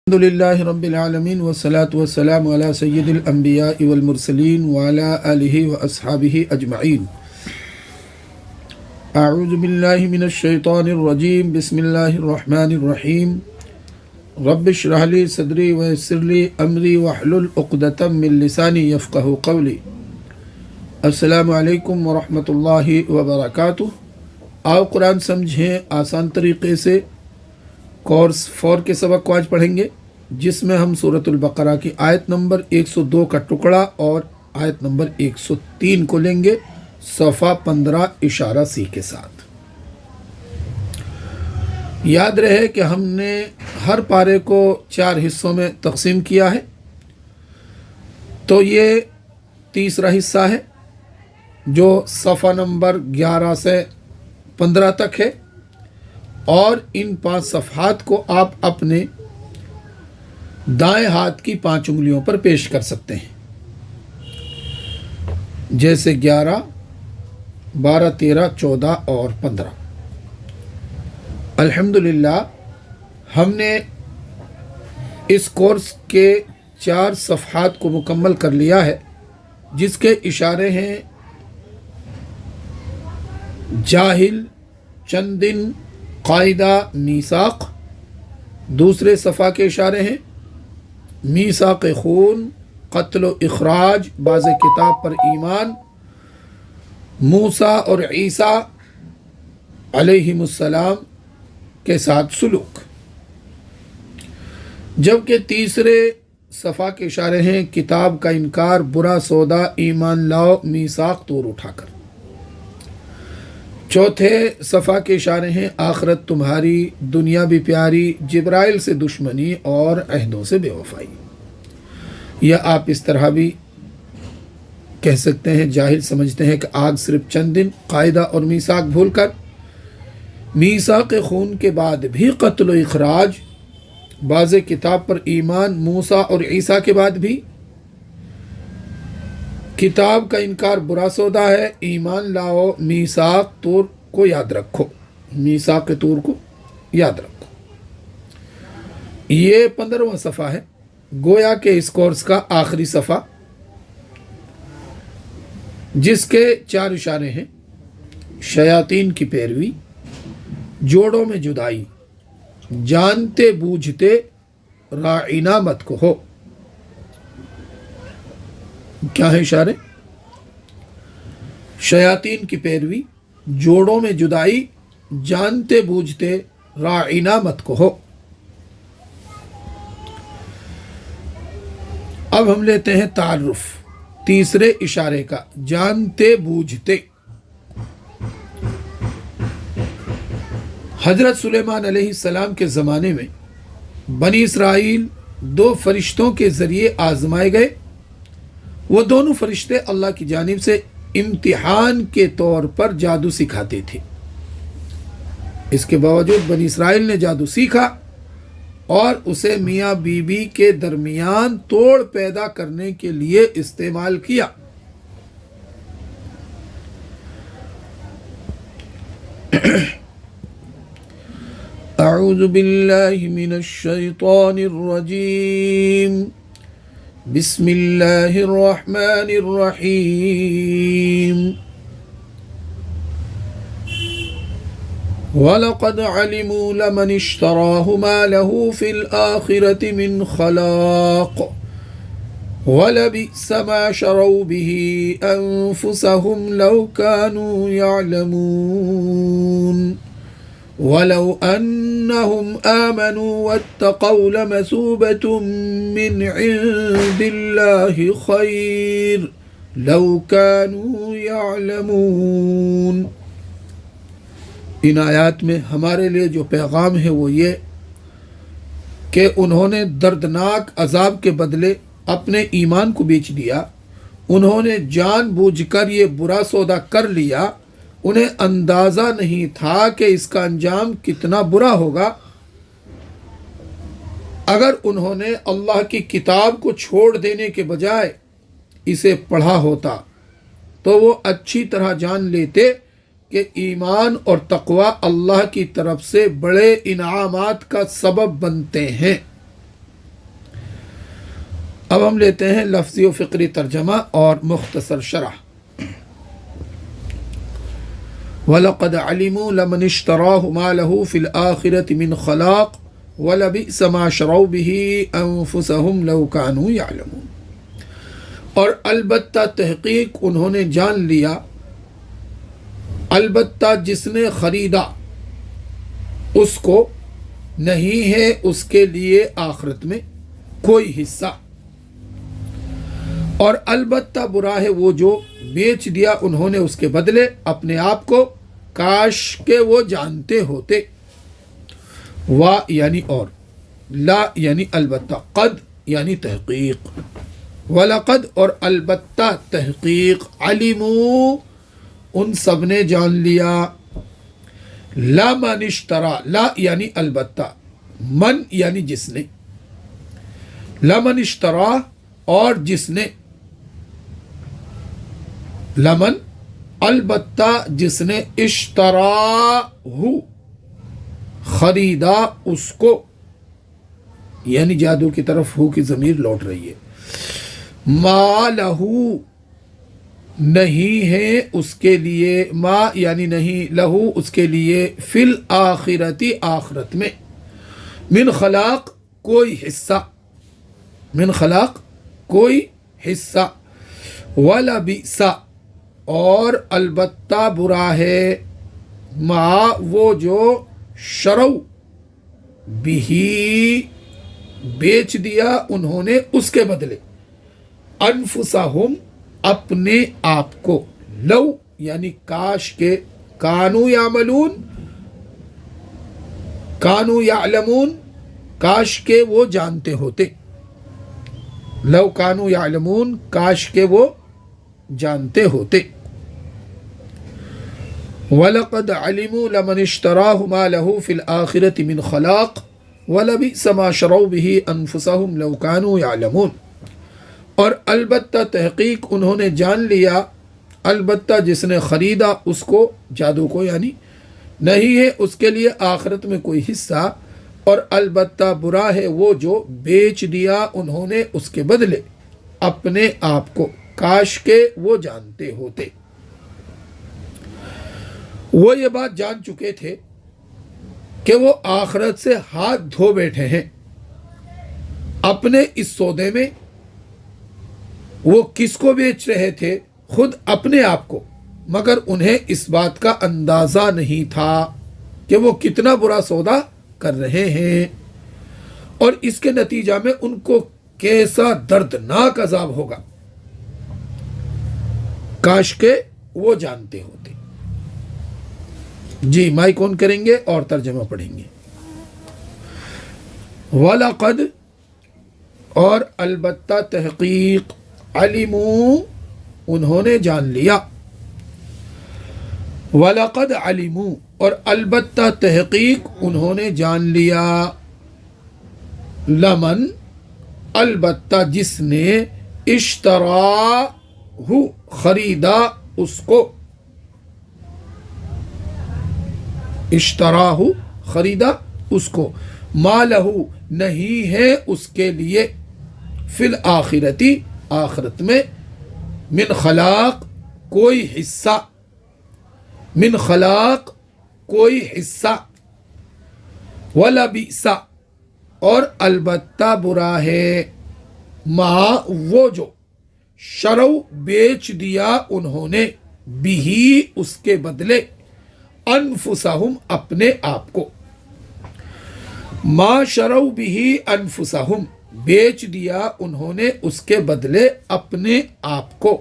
الحمد لله رب العالمين والصلاة والسلام على سيد الأنبياء والمرسلين وعلى آله وأصحابه أجمعين. أعوذ بالله من الشيطان الرجيم. بسم الله الرحمن الرحيم. رب اشرح لي صدري ويسر لي أمري واحلل عقدة من لساني يفقهوا قولي. السلام علیکم ورحمۃ اللہ وبرکاتہ. آؤ قرآن سمجھیں آسان طریقے سے. کورس 4 کے سبق کو آج پڑھیں گے، جس میں ہم سورۃ البقرہ کی آیت نمبر 102 کا ٹکڑا اور آیت نمبر 103 کو لیں گے صفحہ 15 اشارہ سی کے ساتھ. یاد رہے کہ ہم نے ہر پارے کو 4 حصوں میں تقسیم کیا ہے، تو یہ تیسرا حصہ ہے جو صفحہ نمبر 11 سے 15 تک ہے، اور ان 5 صفحات کو آپ اپنے دائیں ہاتھ کی 5 انگلیوں پر پیش کر سکتے ہیں، جیسے 11، 12، 13، 14 اور 15. الحمدللہ ہم نے اس کورس کے 4 صفحات کو مکمل کر لیا ہے، جس کے اشارے ہیں جاہل، چند دن، قاعدہ، میثاق. دوسرے صفحہ کے اشارے ہیں میثاق خون، قتل و اخراج، باز کتاب پر ایمان، موسیٰ اور عیسیٰ علیہم السلام کے ساتھ سلوک. جبکہ تیسرے صفحہ کے اشارے ہیں کتاب کا انکار، برا سودا، ایمان لاؤ، میثاق توڑ اٹھا کر. چوتھے صفحہ کے اشارے ہیں آخرت تمہاری، دنیا بھی پیاری، جبرائیل سے دشمنی اور عہدوں سے بے وفائی. یا آپ اس طرح بھی کہہ سکتے ہیں، جاہل سمجھتے ہیں کہ آگ صرف چند دن، قاعدہ اور میثاق بھول کر میثاق خون کے بعد بھی قتل و اخراج، باز کتاب پر ایمان، موسیٰ اور عیسیٰ کے بعد بھی کتاب کا انکار برا سودا ہے، ایمان لاؤ، میثاق طور کو یاد رکھو. میثاق طور کو یاد رکھو. یہ 15واں صفحہ ہے، گویا کہ اس کورس کا آخری صفحہ، جس کے 4 اشارے ہیں شیاطین کی پیروی، جوڑوں میں جدائی، جانتے بوجھتے راعینا مت کو ہو. کیا ہے اشارے؟ شیاطین کی پیروی، جوڑوں میں جدائی، جانتے بوجھتے راعینا مت کو ہو. اب ہم لیتے ہیں تعارف تیسرے اشارے کا، جانتے بوجھتے. حضرت سلیمان علیہ السلام کے زمانے میں بنی اسرائیل 2 فرشتوں کے ذریعے آزمائے گئے. وہ دونوں فرشتے اللہ کی جانب سے امتحان کے طور پر جادو سکھاتے تھے. اس کے باوجود بنی اسرائیل نے جادو سیکھا اور اسے میاں بیوی کے درمیان توڑ پیدا کرنے کے لیے استعمال کیا. اعوذ باللہ من الشیطان الرجیم. بسم اللہ الرحمن الرحیم. وَلَقَدْ عَلِمُوا لَمَنِ اشْتَرَاهُ مَا لَهُ فِي الْآخِرَةِ مِنْ خَلَاقٍ وَلَبِئْسَ مَا شَرَوْا بِهِ أَنفُسَهُمْ لَوْ كَانُوا يَعْلَمُونَ. وَلَوْ أَنَّهُمْ آمَنُوا وَاتَّقَوْا لَمَثُوبَةٌ مِّنْ عِندِ اللَّهِ خَيْرٌ لَوْ كَانُوا يَعْلَمُونَ. ان آیات میں ہمارے لیے جو پیغام ہے وہ یہ کہ انہوں نے دردناک عذاب کے بدلے اپنے ایمان کو بیچ دیا. انہوں نے جان بوجھ کر یہ برا سودا کر لیا. انہیں اندازہ نہیں تھا کہ اس کا انجام کتنا برا ہوگا. اگر انہوں نے اللہ کی کتاب کو چھوڑ دینے کے بجائے اسے پڑھا ہوتا تو وہ اچھی طرح جان لیتے کہ ایمان اور تقوی اللہ کی طرف سے بڑے انعامات کا سبب بنتے ہیں. اب ہم لیتے ہیں لفظی و فقری ترجمہ اور مختصر شرح۔ وَلَقَدْ عَلِمُوا لَمَنِ اشْتَرَاهُ مَا لَهُ فِي الْآخِرَةِ مِنْ خَلَاقٍ وَلَبِئْسَ مَا شَرَوْا بِهِ أَنفُسَهُمْ لَوْ كَانُوا يَعْلَمُونَ، اور البتہ تحقیق انہوں نے جان لیا، البتہ جس نے خریدا اس کو نہیں ہے اس کے لیے آخرت میں کوئی حصہ، اور البتہ برا ہے وہ جو بیچ دیا انہوں نے اس کے بدلے اپنے آپ کو، کاش کہ وہ جانتے ہوتے۔ وا یعنی اور، لا یعنی البتہ، قد یعنی تحقیق، وَلَقَدْ اور البتہ تحقیق، علموا ان سب نے جان لیا، لا من اشترا، لا یعنی البتہ، من یعنی جس نے، لمن اشترا اور جس نے، لمن البتہ جس نے، اشترا ہو خریدا اس کو، یعنی جادو کی طرف ہو کی ضمیر لوٹ رہی ہے، ما لہو نہیں ہے اس کے لیے، ما یعنی نہیں، لہو اس کے لیے، فی الآخرتی آخرت میں، من خلاق کوئی حصہ، من خلاق کوئی حصہ، وَلَبِئْسَ اور البتہ برا ہے، ما وہ جو، شرو بھی بیچ دیا انہوں نے اس کے بدلے، انفسہم اپنے آپ کو، لو یعنی کاش کے، کانو یعملون، کانو یعلمون کاش کے وہ جانتے ہوتے، لو کانو یعلمون کاش کے وہ جانتے ہوتے۔ وَلَقَدْ عَلِمُوا لَمَنِ اشْتَرَاهُ مَا لَهُ فِي الْآخِرَةِ مِنْ خَلَاقٍ وَلَبِئْسَ مَا شَرَوْا بِهِ أَنفُسَهُمْ لَوْ كَانُوا يَعْلَمُونَ، اور البتہ تحقیق انہوں نے جان لیا، البتہ جس نے خریدا اس کو، جادو کو یعنی، نہیں ہے اس کے لیے آخرت میں کوئی حصہ، اور البتہ برا ہے وہ جو بیچ دیا انہوں نے اس کے بدلے اپنے آپ کو، کاش کہ وہ جانتے ہوتے۔ وہ یہ بات جان چکے تھے کہ وہ آخرت سے ہاتھ دھو بیٹھے ہیں، اپنے اس سودے میں وہ کس کو بیچ رہے تھے؟ خود اپنے آپ کو، مگر انہیں اس بات کا اندازہ نہیں تھا کہ وہ کتنا برا سودا کر رہے ہیں، اور اس کے نتیجہ میں ان کو کیسا دردناک عذاب ہوگا، کاش کہ وہ جانتے ہوتے۔ جی مائک آن کریں گے اور ترجمہ پڑھیں گے۔ وَلَقَدْ اور البتہ تحقیق، علموا انہوں نے جان لیا، وَلَقَدْ عَلِمُوا اور البتہ تحقیق انہوں نے جان لیا، لمن البتہ جس نے، اشترا خریدا اس کو، اشتراہ خریدا اس کو، ما لہو نہیں ہے اس کے لیے، فی الآخرتی آخرت میں، من خلاق کوئی حصہ، من خلاق کوئی حصہ، وَلَبِئْسَ اور البتہ برا ہے، ما وہ جو، شرو بیچ دیا انہوں نے، بھی اس کے بدلے، انفسہم اپنے آپ کو، ما شرو بھی انفسہم بیچ دیا انہوں نے اس کے بدلے اپنے آپ کو،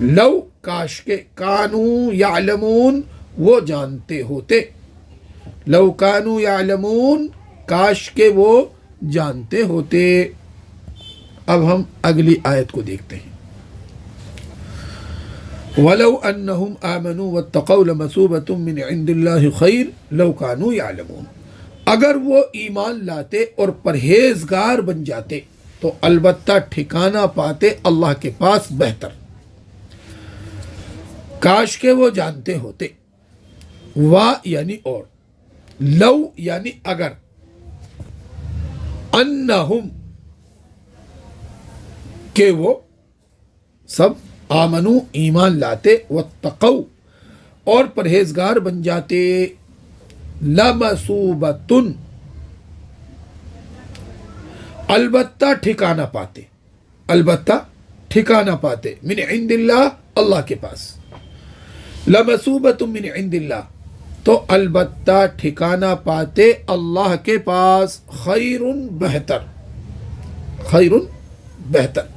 لو کاش کے، کانو یعلمون وہ جانتے ہوتے، لو کانو یعلمون کاش کے وہ جانتے ہوتے۔ اب ہم اگلی آیت کو دیکھتے ہیں۔ وَلَوْ أَنَّهُمْ آمَنُوا وَاتَّقَوْا لَمَثُوبَةٌ مِّنْ عِندِ اللَّهِ خَيْرٌ لَوْ كَانُوا يَعْلَمُونَ، اگر وہ ایمان لاتے اور پرہیزگار بن جاتے تو البتہ ٹھکانہ پاتے اللہ کے پاس بہتر، کاش کہ وہ جانتے ہوتے۔ وا یعنی اور، لو یعنی اگر، انہم کہ وہ سب آمنو ایمان لاتے واتقو اور پرہیزگار بن جاتے، لمثوبتن البتہ ٹھکانہ پاتے، البتہ ٹھکانہ پاتے، من عند اللہ اللہ کے پاس، لمثوبۃ من عند اللہ تو البتہ ٹھکانہ پاتے اللہ کے پاس، خیر بہتر، خیر بہتر،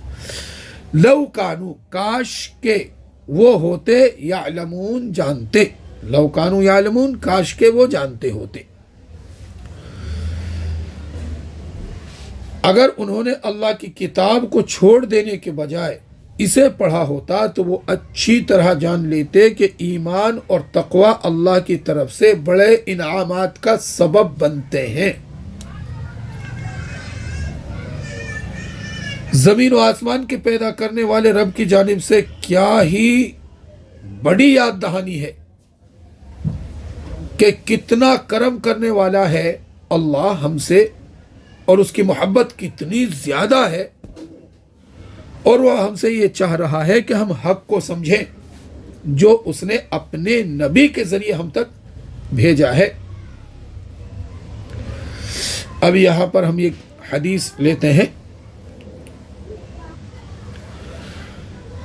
لو کانو کاش کے وہ ہوتے، یعلمون جانتے، لو کانو یعلمون کاش کے وہ جانتے ہوتے۔ اگر انہوں نے اللہ کی کتاب کو چھوڑ دینے کے بجائے اسے پڑھا ہوتا تو وہ اچھی طرح جان لیتے کہ ایمان اور تقوی اللہ کی طرف سے بڑے انعامات کا سبب بنتے ہیں۔ زمین و آسمان کے پیدا کرنے والے رب کی جانب سے کیا ہی بڑی یاد دہانی ہے کہ کتنا کرم کرنے والا ہے اللہ ہم سے، اور اس کی محبت کتنی زیادہ ہے، اور وہ ہم سے یہ چاہ رہا ہے کہ ہم حق کو سمجھیں جو اس نے اپنے نبی کے ذریعے ہم تک بھیجا ہے۔ اب یہاں پر ہم ایک حدیث لیتے ہیں۔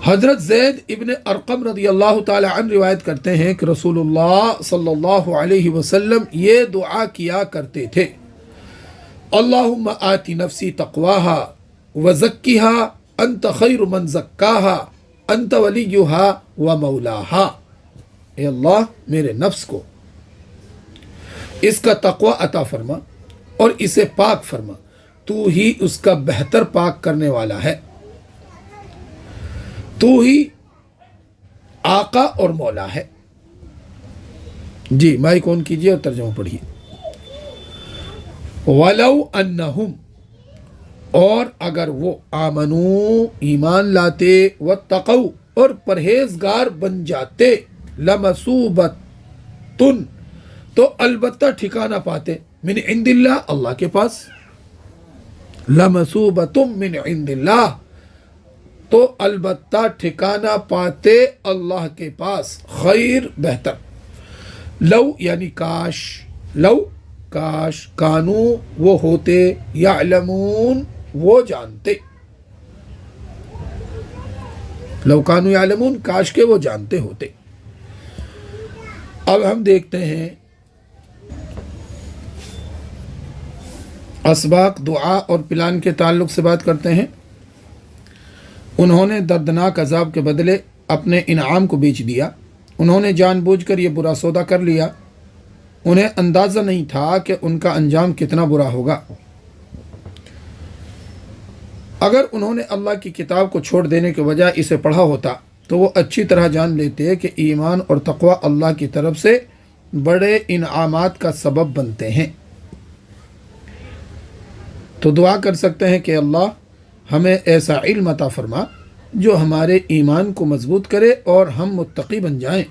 حضرت زید ابن ارقم رضی اللہ تعالی عنہ روایت کرتے ہیں کہ رسول اللہ صلی اللہ علیہ وسلم یہ دعا کیا کرتے تھے، اللہم آتی نفسی تقواہا وزکیہا انت خیر من زکاہا انت ولیہا ومولاہا، اے اللہ میرے نفس کو اس کا تقوی عطا فرما اور اسے پاک فرما، تو ہی اس کا بہتر پاک کرنے والا ہے، تو ہی آقا اور مولا ہے۔ جی مائک آن کیجئے اور ترجمہ پڑھیے۔ وَلَوْ أَنَّهُمْ اور اگر وہ آمنو ایمان لاتے، واتقوا اور پرہیزگار بن جاتے، لمثوبۃ تو البتہ ٹھکانہ پاتے، من عند اللہ اللہ کے پاس، لمثوبۃ من عند اللہ تو البتہ ٹھکانہ پاتے اللہ کے پاس، خیر بہتر، لو یعنی کاش، لو کاش، کانو وہ ہوتے، یعلمون وہ جانتے، لو کانو یعلمون کاش کے وہ جانتے ہوتے۔ اب ہم دیکھتے ہیں اسباق دعا اور پلان کے تعلق سے بات کرتے ہیں۔ انہوں نے دردناک عذاب کے بدلے اپنے انعام کو بیچ دیا، انہوں نے جان بوجھ کر یہ برا سودا کر لیا، انہیں اندازہ نہیں تھا کہ ان کا انجام کتنا برا ہوگا۔ اگر انہوں نے اللہ کی کتاب کو چھوڑ دینے کے بجائے اسے پڑھا ہوتا تو وہ اچھی طرح جان لیتے کہ ایمان اور تقوی اللہ کی طرف سے بڑے انعامات کا سبب بنتے ہیں۔ تو دعا کر سکتے ہیں کہ اللہ ہمیں ایسا علم عطا فرما جو ہمارے ایمان کو مضبوط کرے اور ہم متقی بن جائیں۔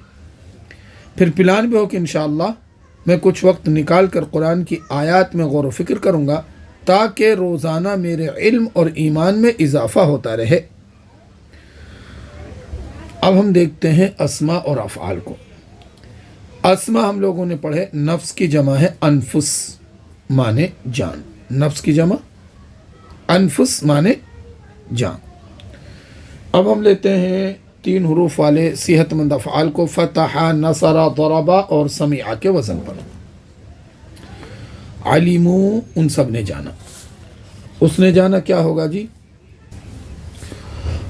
پھر پلان بھی ہو کہ انشاءاللہ میں کچھ وقت نکال کر قرآن کی آیات میں غور و فکر کروں گا تاکہ روزانہ میرے علم اور ایمان میں اضافہ ہوتا رہے۔ اب ہم دیکھتے ہیں اسماء اور افعال کو۔ اسماء ہم لوگوں نے پڑھے، نفس کی جمع ہے انفس مانے جان، نفس کی جمع انفس مانے جان۔ اب ہم لیتے ہیں 3 حروف والے صحت مند افعال کو، فتح، نصر، ضرب اور سمع کے وزن پر۔ علمو ان سب نے جانا، اس نے جانا کیا ہوگا جی؟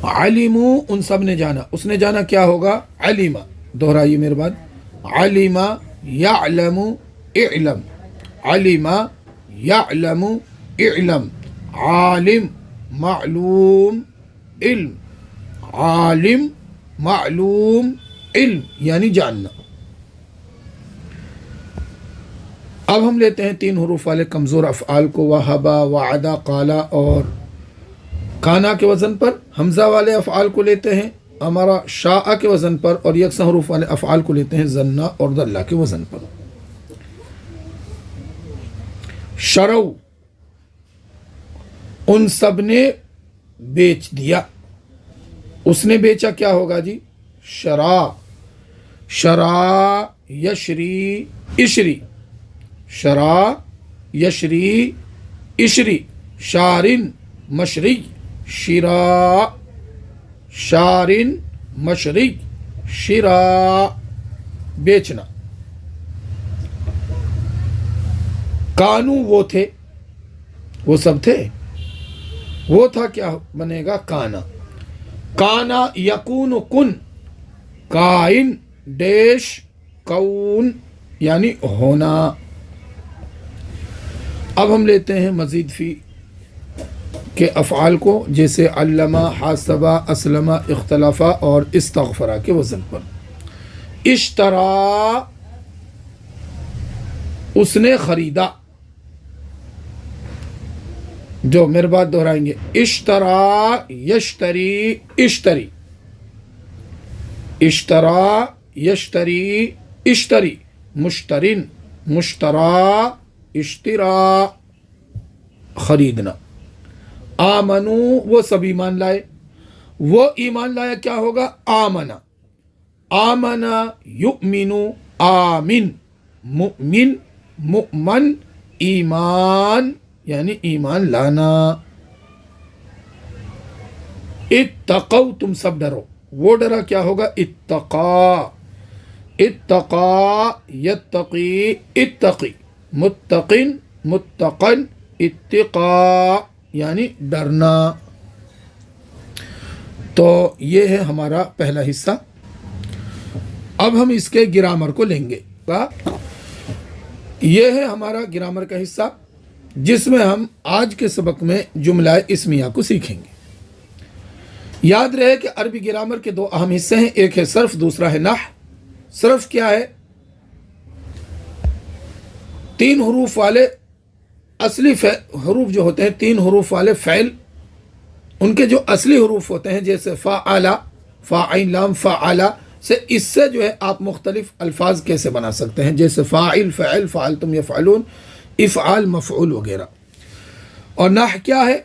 علمو ان سب نے جانا، اس نے جانا کیا ہوگا؟ علم، دہرائیے میرے بعد، علم یعلم اعلم، علم یعلم اعلم، عالم معلوم علم، عالم معلوم علم یعنی جاننا۔ اب ہم لیتے ہیں 3 حروف والے کمزور افعال کو، وہبا، وعدہ، قالا اور کانا کے وزن پر۔ حمزہ والے افعال کو لیتے ہیں امرا، شاء کے وزن پر، اور یکساں حروف والے افعال کو لیتے ہیں زنا اور دلہ کے وزن پر۔ شرو ان سب نے بیچ دیا. اس نے بیچا کیا ہوگا جی؟ شرا. شرا یشری اشری. شرا یشری اشری. شارن مشری. شرا. شارن مشری. شرا بیچنا. کانو وہ تھے، وہ سب تھے، وہ تھا کیا بنے گا؟ کانا. کانا یکون کن. کائن ڈیش کون یعنی ہونا. اب ہم لیتے ہیں مزید فی کے افعال کو، جیسے علمہ، حاسبہ، اسلمہ، اختلافہ اور استغفرہ کے وزن پر. اشترا اس نے خریدا. جو میرے بات دہرائیں گے. اشترا یشتری اشتری. اشترا یشتری اشتری. مشترن مشترا اشترا خریدنا. آمنو وہ سب ایمان لائے. وہ ایمان لایا کیا ہوگا؟ آمنا. آمنا یؤمنو آمن. مؤمن مؤمن ایمان یعنی ایمان لانا. اتقوا تم سب ڈرو. وہ ڈرا کیا ہوگا؟ اتقا. اتقا یتقی اتقی. متقن متقن اتقا یعنی ڈرنا. تو یہ ہے ہمارا پہلا حصہ. اب ہم اس کے گرامر کو لیں گے. یہ ہے ہمارا گرامر کا حصہ، جس میں ہم آج کے سبق میں جملہ اسمیہ کو سیکھیں گے. یاد رہے کہ عربی گرامر کے دو اہم حصے ہیں، ایک ہے صرف، دوسرا ہے نحو. صرف کیا ہے؟ 3 حروف والے اصلی حروف جو ہوتے ہیں، 3 حروف والے فعل، ان کے جو اصلی حروف ہوتے ہیں، جیسے فعل، فاعل، لام، فعل سے، اس سے جو ہے آپ مختلف الفاظ کیسے بنا سکتے ہیں، جیسے فاعل، فعل، فعلتم یفعلون، افعال، مفعول وغیرہ. اور نحو کیا ہے؟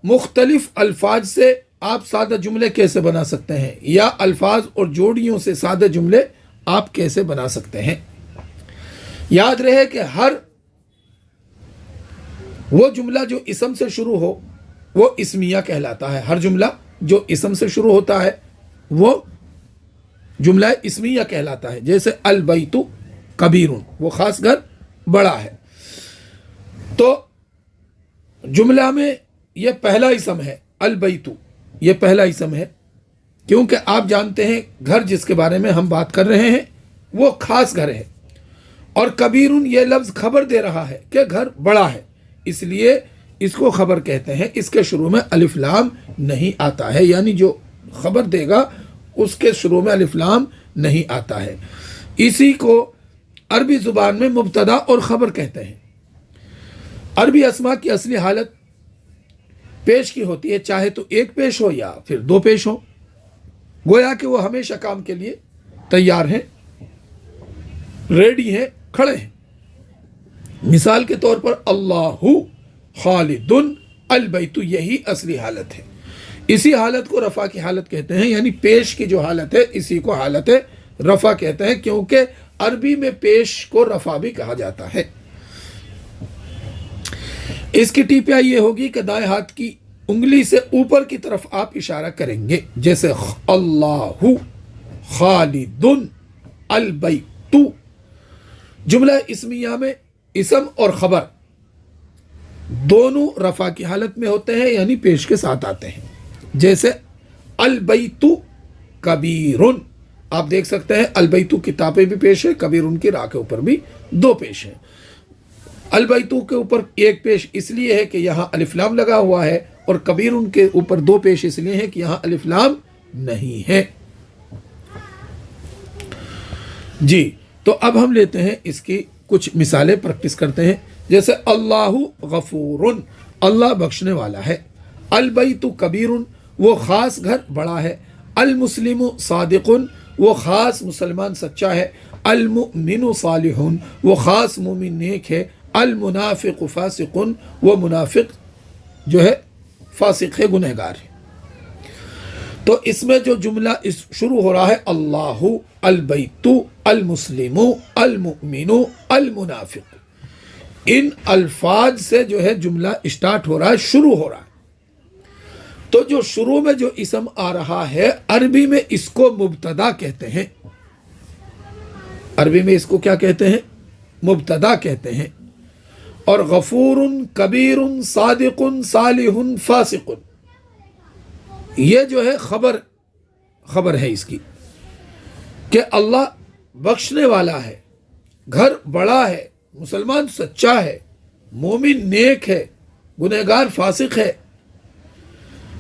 مختلف الفاظ سے آپ سادہ جملے کیسے بنا سکتے ہیں، یا الفاظ اور جوڑیوں سے سادہ جملے آپ کیسے بنا سکتے ہیں. یاد رہے کہ ہر وہ جملہ جو اسم سے شروع ہو وہ اسمیہ کہلاتا ہے. ہر جملہ جو اسم سے شروع ہوتا ہے وہ جملہ اسمیہ کہلاتا ہے. جیسے البیت کبیرون، وہ خاص گھر بڑا ہے. تو جملہ میں یہ پہلا اسم ہے. البیت یہ پہلا اسم ہے، کیونکہ آپ جانتے ہیں گھر جس کے بارے میں ہم بات کر رہے ہیں وہ خاص گھر ہے. اور کبیرون یہ لفظ خبر دے رہا ہے کہ گھر بڑا ہے، اس لیے اس کو خبر کہتے ہیں. اس کے شروع میں الف لام نہیں آتا ہے، یعنی جو خبر دے گا اس کے شروع میں الف لام نہیں آتا ہے. اسی کو عربی زبان میں مبتدا اور خبر کہتے ہیں. عربی اسما کی اصلی حالت پیش کی ہوتی ہے، چاہے تو ایک پیش ہو یا پھر 2 پیش ہو، گویا کہ وہ ہمیشہ کام کے لیے تیار ہیں، ریڈی ہیں، کھڑے ہیں. مثال کے طور پر اللہ خالد البیت، یہی اصلی حالت ہے. اسی حالت کو رفع کی حالت کہتے ہیں، یعنی پیش کی جو حالت ہے اسی کو حالت رفع کہتے ہیں، کیونکہ عربی میں پیش کو رفع بھی کہا جاتا ہے. اس کی ٹیپیا یہ ہوگی کہ دائیں ہاتھ کی انگلی سے اوپر کی طرف آپ اشارہ کریں گے، جیسے اللہ خالد البیت. جملہ اسمیہ میں اسم اور خبر دونوں رفع کی حالت میں ہوتے ہیں، یعنی پیش کے ساتھ آتے ہیں. جیسے البیت کبیرن، آپ دیکھ سکتے ہیں البیت کتابیں بھی پیش ہے، کبیرن کی راہ کے اوپر بھی 2 پیش ہیں. البیت کے اوپر 1 پیش اس لیے ہے کہ یہاں الف لام لگا ہوا ہے، اور کبیرن کے اوپر 2 پیش اس لیے ہے کہ یہاں الف لام نہیں ہے. جی، تو اب ہم لیتے ہیں اس کی کچھ مثالیں پریکٹس کرتے ہیں. جیسے اللہ غفور، اللہ بخشنے والا ہے. البیت کبیر، وہ خاص گھر بڑا ہے. المسلم صادق، وہ خاص مسلمان سچا ہے. المؤمن صالح، وہ خاص مومن نیک ہے. المنافق فاسق، وہ منافق جو ہے فاسق ہے، گنہگار ہے. تو اس میں جو جملہ شروع ہو رہا ہے اللہ البیت المسلم المؤمن المنافق، ان الفاظ سے جو ہے جملہ اسٹارٹ ہو رہا ہے، شروع ہو رہا ہے۔ تو جو شروع میں جو اسم آ رہا ہے عربی میں اس کو مبتدا کہتے ہیں، عربی میں اس کو کیا کہتے ہیں؟ مبتدا کہتے ہیں۔ اور غفور کبیر صادق صالح فاسق، یہ جو ہے خبر ہے اس کی کہ اللہ بخشنے والا ہے، گھر بڑا ہے، مسلمان سچا ہے، مومن نیک ہے، گنہگار فاسق ہے۔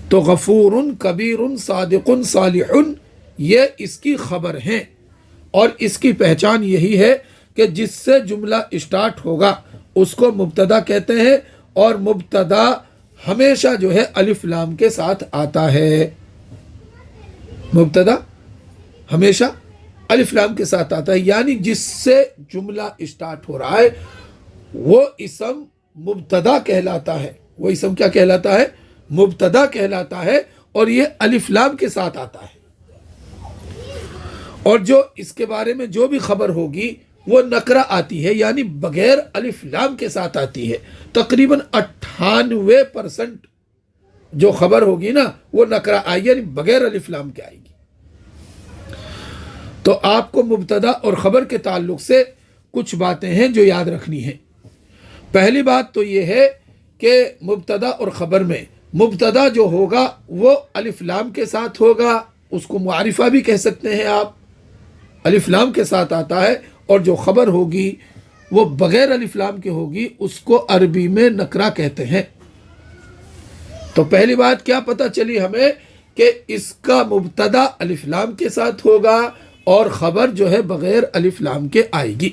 تو غفور کبیر صادق صالح یہ اس کی خبر ہیں، اور اس کی پہچان یہی ہے کہ جس سے جملہ اسٹارٹ ہوگا اس کو مبتدا کہتے ہیں، اور مبتدا ہمیشہ جو ہے الف لام کے ساتھ آتا ہے، مبتدا ہمیشہ الف لام کے ساتھ آتا ہے، یعنی جس سے جملہ اسٹارٹ ہو رہا ہے وہ اسم مبتدا کہلاتا ہے، وہ اسم کیا کہلاتا ہے؟ مبتدا کہلاتا ہے، اور یہ الف لام کے ساتھ آتا ہے۔ اور جو اس کے بارے میں جو بھی خبر ہوگی وہ نکرہ آتی ہے، یعنی بغیر الف لام کے ساتھ آتی ہے۔ تقریباً 98% جو خبر ہوگی نا وہ نکرہ آئی، یعنی بغیر الف لام کے آئے گی۔ تو آپ کو مبتدا اور خبر کے تعلق سے کچھ باتیں ہیں جو یاد رکھنی ہیں۔ پہلی بات تو یہ ہے کہ مبتدا اور خبر میں مبتدا جو ہوگا وہ الف لام کے ساتھ ہوگا، اس کو معرفہ بھی کہہ سکتے ہیں آپ، الف لام کے ساتھ آتا ہے، اور جو خبر ہوگی وہ بغیر الف لام کے ہوگی، اس کو عربی میں نکرہ کہتے ہیں۔ تو پہلی بات کیا پتہ چلی ہمیں کہ اس کا مبتدا الف لام کے ساتھ ہوگا اور خبر جو ہے بغیر الف لام کے آئے گی۔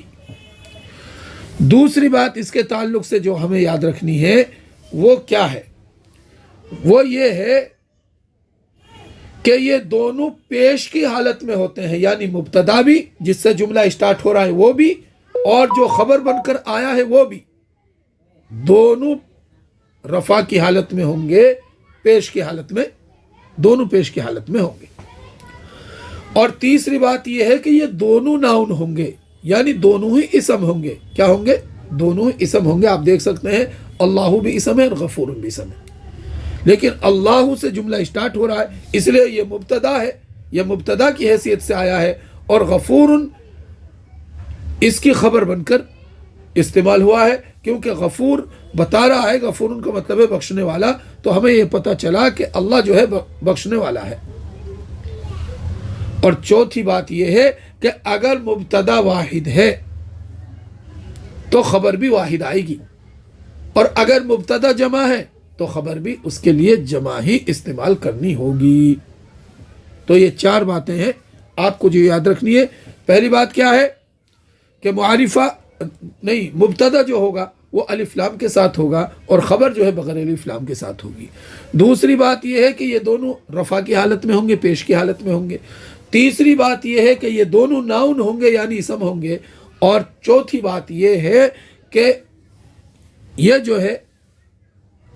دوسری بات اس کے تعلق سے جو ہمیں یاد رکھنی ہے وہ کیا ہے؟ وہ یہ ہے کہ یہ دونوں پیش کی حالت میں ہوتے ہیں، یعنی مبتدا بھی جس سے جملہ اسٹارٹ ہو رہا ہے وہ بھی، اور جو خبر بن کر آیا ہے وہ بھی، دونوں رفع کی حالت میں ہوں گے، پیش کی حالت میں، دونوں پیش کی حالت میں ہوں گے۔ اور تیسری بات یہ ہے کہ یہ دونوں ناؤن ہوں گے، یعنی دونوں ہی اسم ہوں گے۔ کیا ہوں گے؟ دونوں ہی اسم ہوں گے۔ آپ دیکھ سکتے ہیں اللہ بھی اسم ہے اور غفور بھی اسم ہے، لیکن اللہ سے جملہ اسٹارٹ ہو رہا ہے اس لیے یہ مبتدا ہے، یہ مبتدا کی حیثیت سے آیا ہے، اور غفور اس کی خبر بن کر استعمال ہوا ہے، کیونکہ غفور بتا رہا ہے، غفور کا مطلب ہے بخشنے والا، تو ہمیں یہ پتہ چلا کہ اللہ جو ہے بخشنے والا ہے۔ اور چوتھی بات یہ ہے کہ اگر مبتدا واحد ہے تو خبر بھی واحد آئے گی، اور اگر مبتدا جمع ہے تو خبر بھی اس کے لیے جمع ہی استعمال کرنی ہوگی۔ تو یہ چار باتیں ہیں آپ کو جو یاد رکھنی ہے۔ پہلی بات کیا ہے کہ معرفہ نہیں، مبتدا جو ہوگا وہ الف لام کے ساتھ ہوگا، اور خبر جو ہے بغیر الف لام کے ساتھ ہوگی۔ دوسری بات یہ ہے کہ یہ دونوں رفع کی حالت میں ہوں گے، پیش کی حالت میں ہوں گے۔ تیسری بات یہ ہے کہ یہ دونوں ناؤن ہوں گے، یعنی اسم ہوں گے۔ اور چوتھی بات یہ ہے کہ یہ جو ہے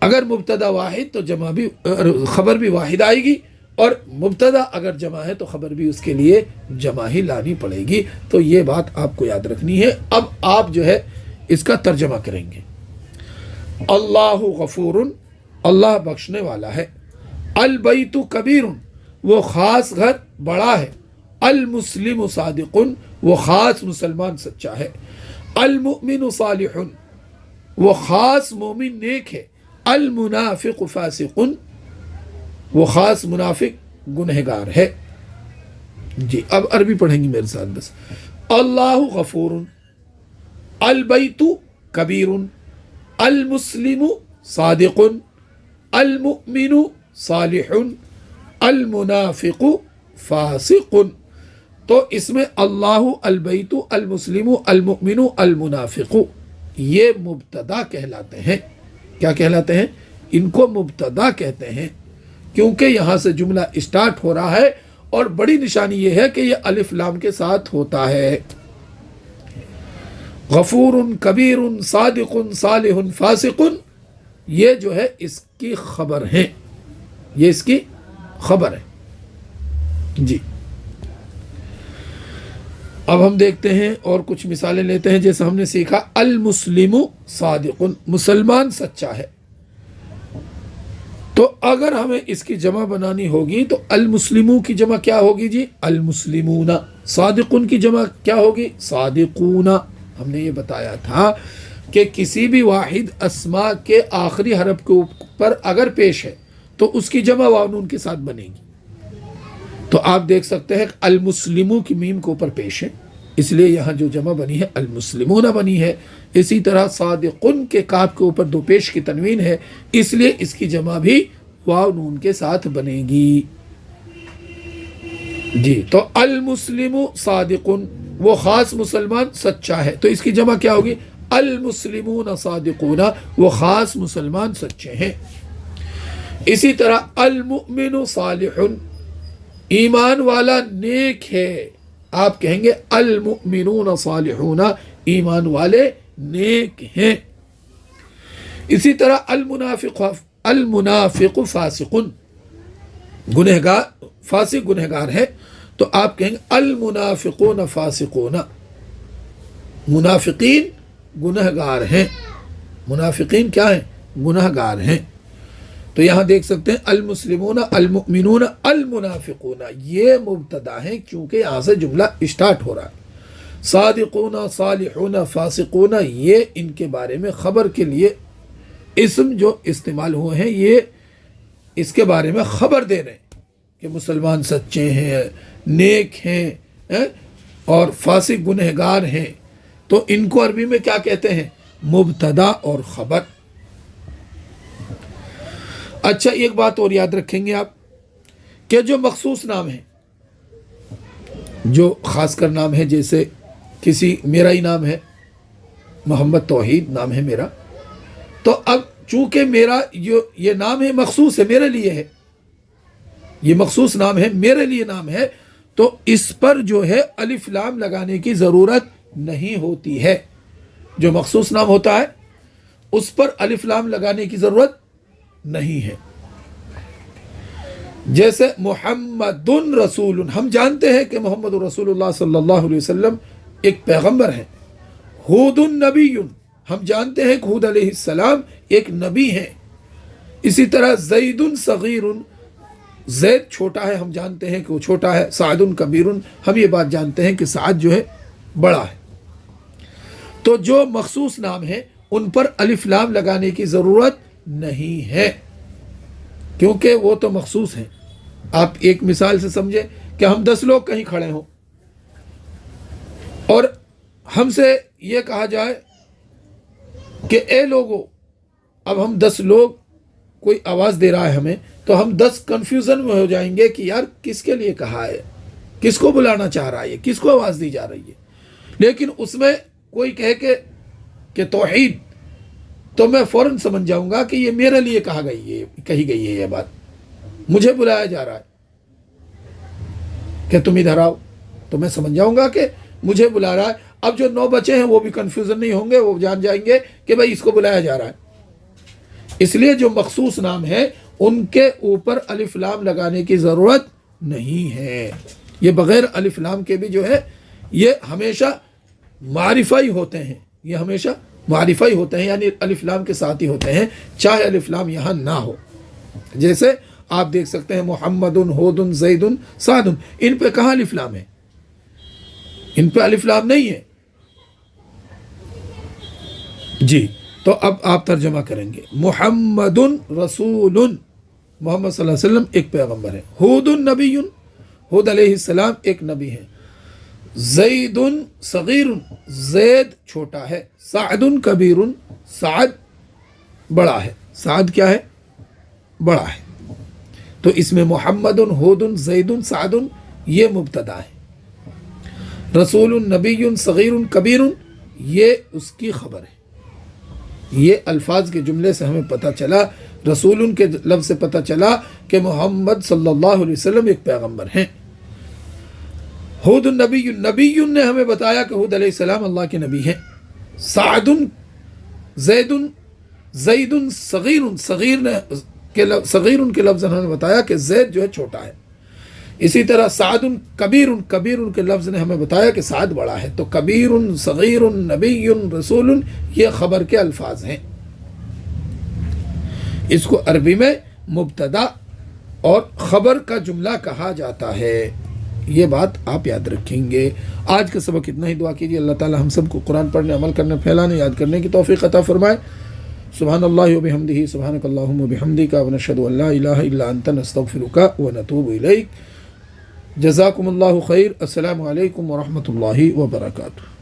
اگر مبتدا واحد تو جمع بھی، خبر بھی واحد آئے گی، اور مبتدا اگر جمع ہے تو خبر بھی اس کے لیے جمع ہی لانی پڑے گی۔ تو یہ بات آپ کو یاد رکھنی ہے۔ اب آپ جو ہے اس کا ترجمہ کریں گے۔ اللہ غفور، اللہ بخشنے والا ہے۔ البیت کبیر، وہ خاص گھر بڑا ہے۔ المسلم صادق، وہ خاص مسلمان سچا ہے۔ المؤمن صالح، وہ خاص مومن نیک ہے۔ المنافق فاسق، وہ خاص منافق گنہگار ہے۔ جی اب عربی پڑھیں گی میرے ساتھ بس۔ اللہ غفور، البیت کبیر، المسلم صادق، المؤمن صالح، المنافق فاسق۔ تو اس میں اللہ، البیت، المسلم، المؤمن، المنافق یہ مبتدا کہلاتے ہیں۔ کیا کہلاتے ہیں؟ ان کو مبتدا کہتے ہیں، کیونکہ یہاں سے جملہ اسٹارٹ ہو رہا ہے، اور بڑی نشانی یہ ہے کہ یہ الف لام کے ساتھ ہوتا ہے۔ غفور کبیر صادق صالح فاسق، یہ جو ہے اس کی خبر ہے، یہ اس کی خبر ہے۔ جی اب ہم دیکھتے ہیں اور کچھ مثالیں لیتے ہیں. جیسے ہم نے سیکھا المسلم صادق، مسلمان سچا ہے. تو اگر ہمیں اس کی جمع بنانی ہوگی تو المسلموں کی جمع کیا ہوگی جی؟ المسلمون. صادقون کی جمع کیا ہوگی؟ صادقون. ہم نے یہ بتایا تھا کہ کسی بھی واحد اسماء کے آخری حرف کے اوپر اگر پیش ہے تو اس کی جمع واو نون کے ساتھ بنے گی. تو آپ دیکھ سکتے ہیں المسلموں کی میم کے اوپر پیش ہے، اس لیے یہاں جو جمع بنی ہے المسلمون بنی ہے. اسی طرح صادقن کے کاف کے اوپر دو پیش کی تنوین ہے، اس لیے اس کی جمع بھی واو نون کے ساتھ بنے گی. جی تو المسلم صادقن، وہ خاص مسلمان سچا ہے، تو اس کی جمع کیا ہوگی؟ المسلمون صادقون، وہ خاص مسلمان سچے ہیں. اسی طرح المؤمن صالح، ایمان والا نیک ہے. آپ کہیں گے المؤمنون صالحون، ایمان والے نیک ہیں. اسی طرح المنافق فاسق، گنہگار، فاسق گنہگار ہے، تو آپ کہیں گے المنافقون فاسقون، منافقین گنہگار ہیں. منافقین کیا ہیں؟ گنہگار ہیں. تو یہاں دیکھ سکتے ہیں المسلمون المؤمنون المنافقون، یہ مبتدا ہیں کیونکہ یہاں سے جملہ اسٹارٹ ہو رہا ہے. صادقون صالحون فاسقون، یہ ان کے بارے میں خبر کے لیے اسم جو استعمال ہوئے ہیں، یہ اس کے بارے میں خبر دے رہے ہیں کہ مسلمان سچے ہیں، نیک ہیں اور فاسق گنہگار ہیں. تو ان کو عربی میں کیا کہتے ہیں؟ مبتدا اور خبر. اچھا ایک بات اور یاد رکھیں گے آپ کہ جو مخصوص نام ہے، جو خاص کر نام ہے، جیسے کسی میرا ہی نام ہے محمد توحید نام ہے میرا، تو اب چونکہ میرا یہ نام ہے مخصوص ہے، میرے لیے ہے، یہ مخصوص نام ہے، میرے لیے نام ہے، تو اس پر جو ہے الف لام لگانے کی ضرورت نہیں ہوتی ہے. جو مخصوص نام ہوتا ہے اس پر الف لام لگانے کی ضرورت نہیں ہے. جیسے محمد رسول، ہم جانتے ہیں کہ محمد رسول اللہ صلی اللہ علیہ وسلم ایک پیغمبر ہیں. ہود نبی، ہم جانتے ہیں کہ ہود علیہ السلام ایک نبی ہیں. اسی طرح زید صغیر، زید چھوٹا ہے، ہم جانتے ہیں کہ وہ چھوٹا ہے. سعد کبیر، ہم یہ بات جانتے ہیں کہ سعد جو ہے بڑا ہے. تو جو مخصوص نام ہیں ان پر الف لام لگانے کی ضرورت نہیں ہے کیونکہ وہ تو مخصوص ہیں. آپ ایک مثال سے سمجھیں کہ ہم 10 لوگ کہیں کھڑے ہوں اور ہم سے یہ کہا جائے کہ اے لوگو، اب ہم 10 لوگ، کوئی آواز دے رہا ہے ہمیں، تو ہم 10 کنفیوژن میں ہو جائیں گے کہ یار کس کے لیے کہا ہے، کس کو بلانا چاہ رہا ہے، کس کو آواز دی جا رہی ہے. لیکن اس میں کوئی کہے کہ توحید، تو میں فوراً سمجھ جاؤں گا کہ یہ میرے لیے کہی گئی ہے، یہ بات مجھے بلایا جا رہا ہے کہ تم ادھر آؤ، تو میں سمجھ جاؤں گا کہ مجھے بلا رہا ہے. اب جو 9 بچے ہیں وہ بھی کنفیوژن نہیں ہوں گے، وہ جان جائیں گے کہ بھائی اس کو بلایا جا رہا ہے. اس لیے جو مخصوص نام ہے ان کے اوپر الف لام لگانے کی ضرورت نہیں ہے. یہ بغیر الف لام کے بھی جو ہے یہ ہمیشہ معرفہ ہی ہوتے ہیں، یہ ہمیشہ معرفہ ہی ہوتے ہیں، یعنی الف لام کے ساتھ ہی ہوتے ہیں، چاہے الف لام یہاں نہ ہو. جیسے آپ دیکھ سکتے ہیں محمد، ہود، زید، سعد، ان پہ کہاں الف لام ہے؟ ان پہ الف لام نہیں ہے. جی تو اب آپ ترجمہ کریں گے. محمد رسول، محمد صلی اللہ علیہ وسلم ایک پیغمبر ہے. ہود نبی، ہود علیہ السلام ایک نبی ہے. زید صغیر، زید چھوٹا ہے. سعد کبیر، سعد بڑا ہے. سعد کیا ہے؟ بڑا ہے. تو اس میں محمد، ہود، زید، سعد یہ مبتدا ہے. رسول، نبی، صغیر، کبیر یہ اس کی خبر ہے. یہ الفاظ کے جملے سے ہمیں پتہ چلا، رسول کے لفظ سے پتہ چلا کہ محمد صلی اللہ علیہ وسلم ایک پیغمبر ہیں. ہود نبی، نبی نے ہمیں بتایا کہ ہود علیہ السلام اللہ کے نبی ہیں. سعد، زید، زید صغیر، صغیر کے لفظ نے ہمیں بتایا کہ زید جو ہے چھوٹا ہے. اسی طرح سعد کبیر، کبیر کے لفظ نے ہمیں بتایا کہ سعد بڑا ہے، تو کبیر صغیر نبی رسول یہ خبر کے الفاظ ہیں، اس کو عربی میں مبتدا اور خبر کا جملہ کہا جاتا ہے، یہ بات آپ یاد رکھیں گے۔ آج کا سبق اتنا ہی، دعا کیجیے اللہ تعالی ہم سب کو قرآن پڑھنے، عمل کرنے، پھیلانے، یاد کرنے کی توفیق عطا فرمائے۔ سبحان اللہ و بحمدہ، سبحانک اللہم و بحمدک، ونشہد ان لا الہ الا انت، نستغفرک ونتوب الیک۔ جزاکم اللہ خیر۔ السلام علیکم ورحمۃ اللہ وبرکاتہ۔